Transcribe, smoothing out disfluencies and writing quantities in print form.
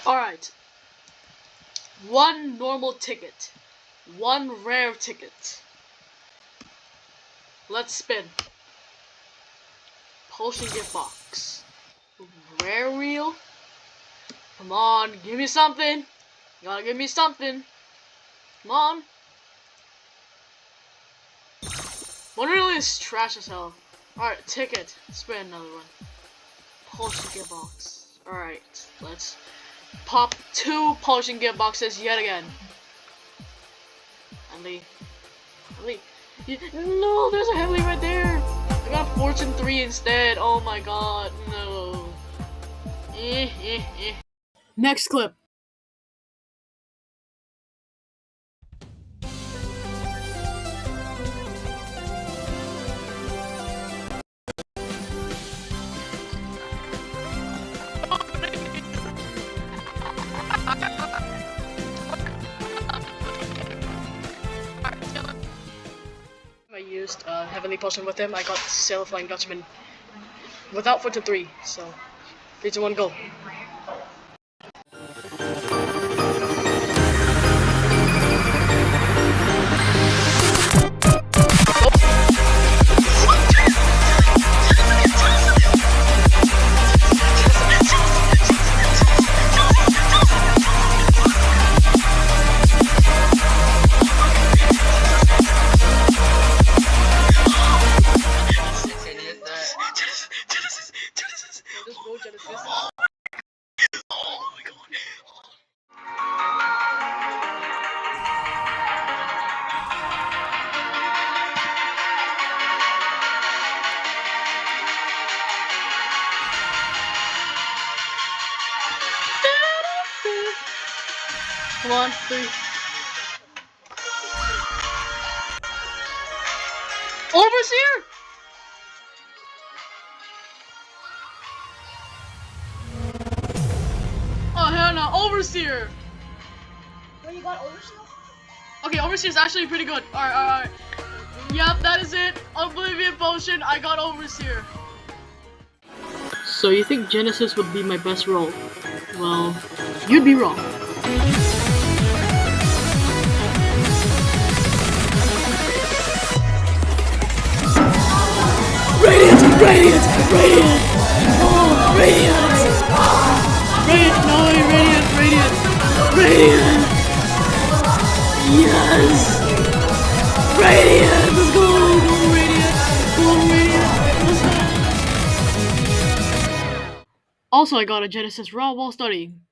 Alright. One normal ticket. One rare ticket. Let's spin. Potion gift box. Rare wheel. Come on, give me something. You gotta give me something. Come on. One really is trash as hell. Alright, ticket. Spin another one. Potion gift box. Alright, let's pop 2 potion gift boxes yet again. No, there's a heavily right there. I got fortune 3 instead. Oh my god, no. Next clip. I used Heavenly Potion with him. I got Sail of Flying Dutchman without Fortune 3, so 3, 2, 1, go. Come on, 3. Overseer! Oh hell no, Overseer! Well, you got Overseer? Okay, Overseer's actually pretty good. Alright. Yep, that is it. Oblivion Potion, I got Overseer. So you think Genesis would be my best role? Well, you'd be wrong. Radiant! Radiant! Radiant! Oh, Radiant! Radiant! No way! Radiant! Radiant! Radiant! Yes! Radiant! Let's go! Go Radiant! Go Radiant! Let's go! Also, I got a Genesis Raw while studying.